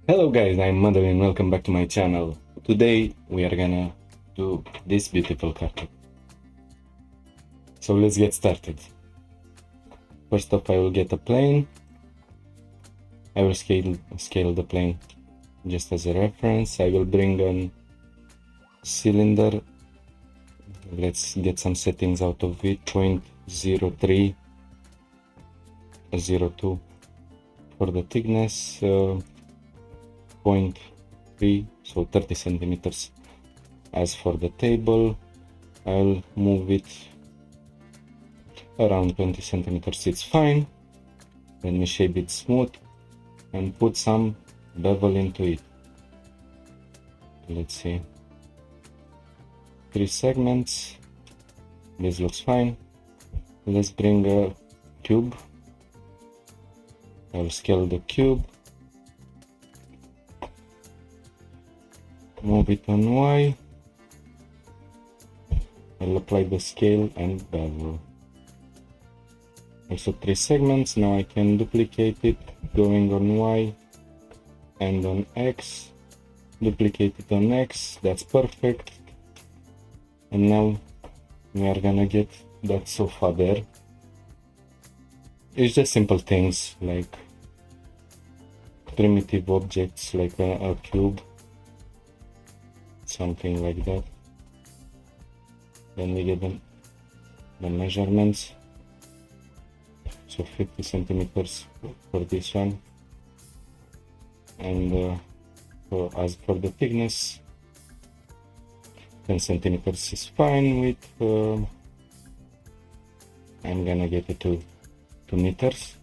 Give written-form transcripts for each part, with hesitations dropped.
Hello guys, I'm Madeline and welcome back to my channel. Today we are gonna do this beautiful carpet. So let's get started. First off, I will get a plane. I will scale the plane just as a reference. I will bring a cylinder. Let's get some settings out of it. 0.03, 0.2 for the thickness. 0.3, so 30 centimeters. As for the table, I'll move it around 20 centimeters, it's fine. Let me shape it smooth and put some bevel into it. Let's see, 3 segments, this looks fine. Let's bring a cube. I'll scale the cube, move it on Y. I'll apply the scale and bevel. Also 3 segments. Now I can duplicate it, going on Y and on X. Duplicate it on X, that's perfect. And now we are gonna get that sofa there. It's just simple things like primitive objects like a cube, something like that. Then we get the measurements, so 50 centimeters for this one, and as for the thickness, 10 centimeters is fine with, I'm gonna get it to 2 meters.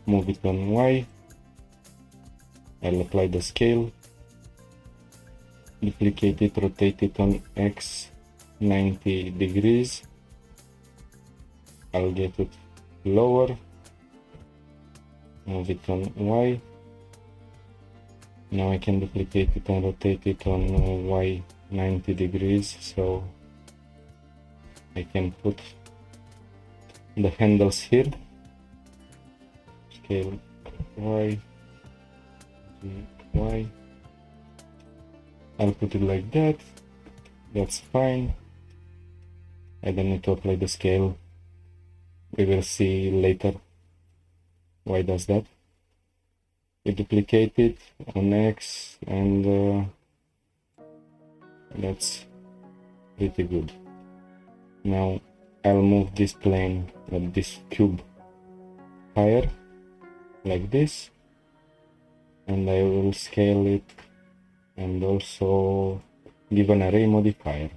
Move it on Y, I'll apply the scale, duplicate it, rotate it on X 90 degrees. I'll get it lower, move it on Y. Now I can duplicate it and rotate it on Y 90 degrees, so I can put the handles here. Scale Y, Y. I'll put it like that, that's fine. I don't need to apply the scale, we will see later why does that. We duplicate it on X and that's pretty good. Now I'll move this plane, this cube higher, like this, and I will scale it and also give an array modifier,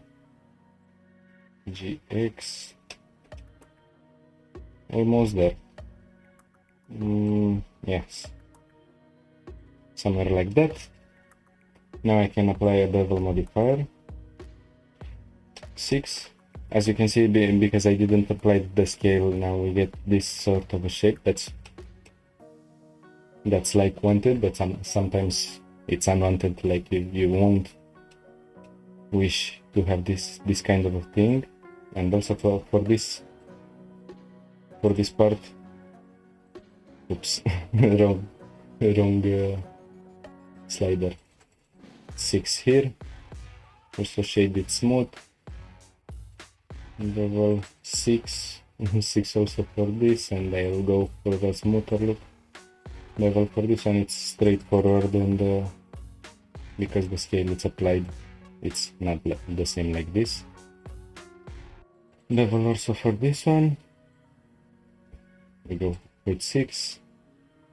GX, almost there. Yes, somewhere like that. Now I can apply a bevel modifier, 6. As you can see, because I didn't apply the scale, now we get this sort of a shape that's like wanted, but sometimes it's unwanted, like you won't wish to have this kind of a thing. And also for this part, oops, wrong slider, 6 here. Also shade it smooth, level 6, 6 also for this, and I will go for the smoother look. Level for this one, it's straightforward, and because the scale is applied, it's not the same like this. Level also for this one, we go with 6,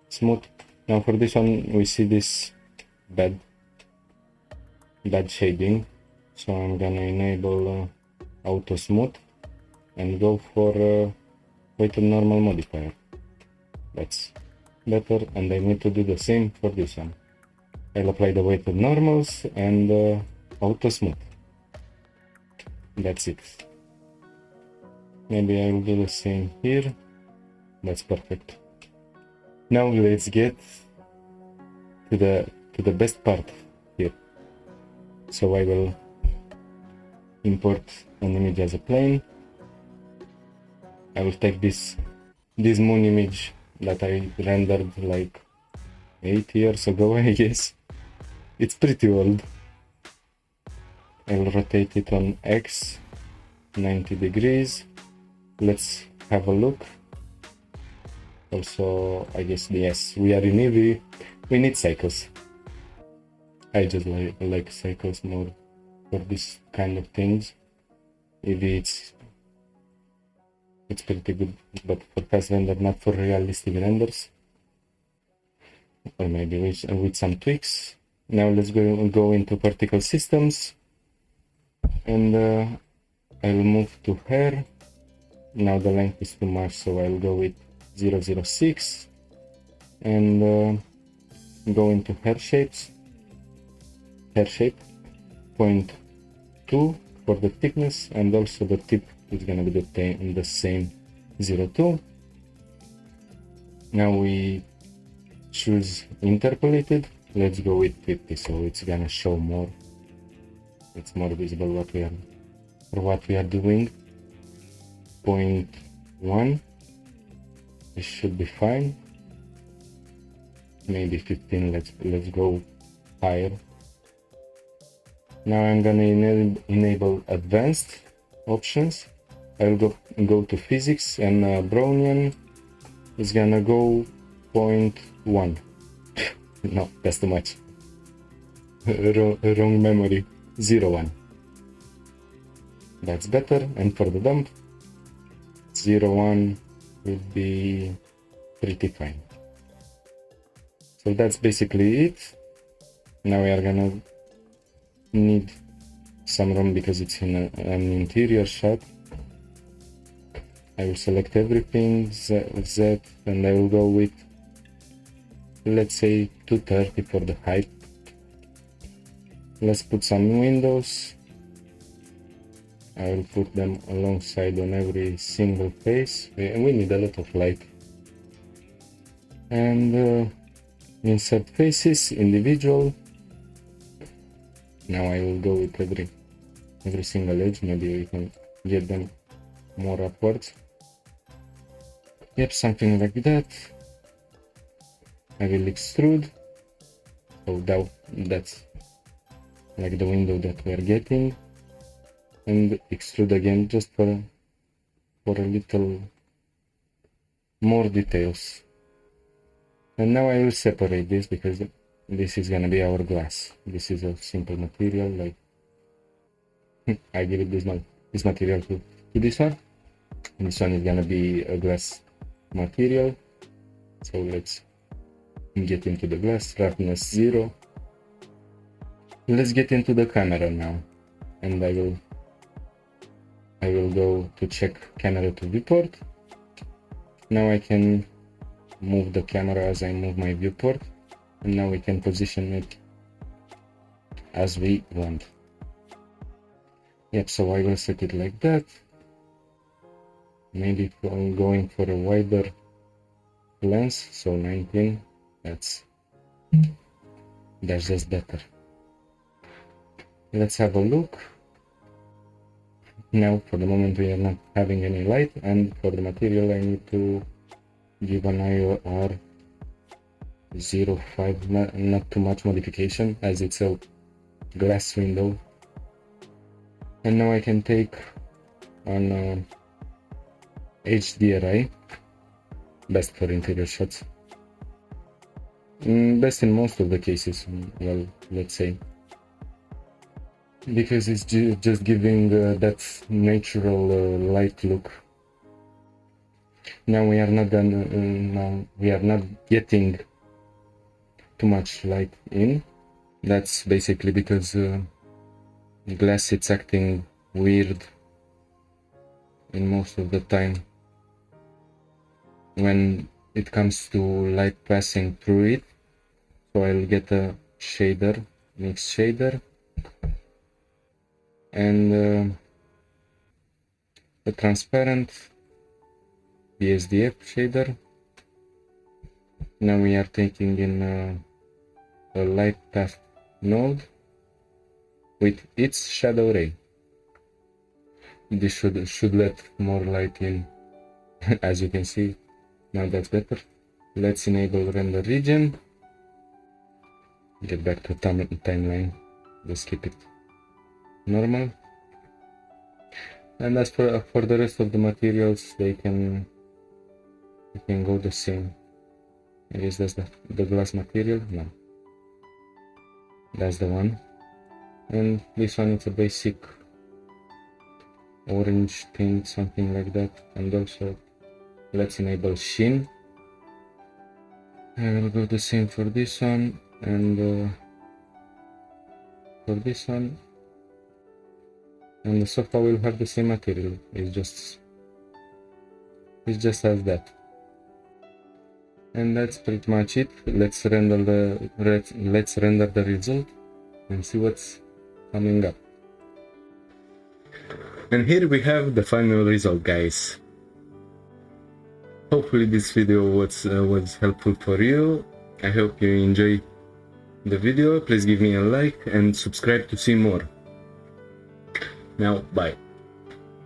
smooth. Now for this one, we see this bad shading, so I'm gonna enable auto smooth and go for weighted normal modifier. That's better, and I need to do the same for this one. I'll apply the weighted normals and auto smooth. That's it. Maybe I will do the same here. That's perfect. Now let's get to the best part here. So I will import an image as a plane. I will take this moon image that I rendered like 8 years ago, I guess. It's pretty old. I'll rotate it on X 90 degrees. Let's have a look. Also, I guess, yes, we are in EV. We need cycles. I just like cycles more for this kind of things. EV, it's pretty good, but for fast render, not for realistic renders. Or maybe with some tweaks. Now let's go into particle systems, and I'll move to hair. Now the length is too much, so I'll go with 006 and go into hair shapes. Hair shape 0.2 for the thickness, and also the tip is gonna be the same 0.2. Now we choose interpolated. Let's go with 50, so it's gonna show more. It's more visible what we are doing. 0.1. This should be fine. Maybe 15. Let's go higher. Now I'm gonna enable advanced options. I'll go to physics, and Brownian is gonna go 0.1. No, that's too much. Wrong memory. 0.1. That's better. And for the dump, 0.1 would be pretty fine. So that's basically it. Now we are gonna need some room because it's in an interior shot. I will select everything, Z, and I will go with, let's say, 230 for the height. Let's put some windows. I will put them alongside on every single face. We need a lot of light. And insert faces, individual. Now I will go with every single edge. Maybe we can get them more upwards. Yep, something like that. I will extrude. So that's like the window that we are getting. And extrude again just for a little more details. And now I will separate this because this is gonna be our glass. This is a simple material, like I give it this material to this one. And this one is gonna be a glass material. So let's get into the glass, roughness 0. Let's get into the camera now, and I will go to check camera to viewport. Now I can move the camera as I move my viewport, and now we can position it as we want. Yep, so I will set it like that. Maybe going for a wider lens, so 19. That's just better. Let's have a look. Now for the moment we are not having any light, and for the material I need to give an IOR 0.5, not too much modification as it's a glass window. And now I can take an HDRI, best for interior shots. Best in most of the cases, well, let's say. Because it's just giving that natural light look. Now we are not getting too much light in. That's basically because glass it's acting weird in most of the time when it comes to light passing through it. So I'll get a shader, mix shader, and a transparent BSDF shader. Now we are taking in a light path node with its shadow ray. This should let more light in. As you can see, now that's better. Let's enable render region. get back to timeline. Just keep it normal. And as for the rest of the materials, they can go the same. I guess that's the glass material. No, that's the one. And this one is a basic orange tint, something like that. And also let's enable sheen. I will go the same for this one, and for this one. And the sofa will have the same material. It's just as that. And that's pretty much it. Let's render the result and see what's coming up. And here we have the final result, guys. Hopefully this video was helpful for you. I hope you enjoy the video. Please give me a like and subscribe to see more. Now, bye.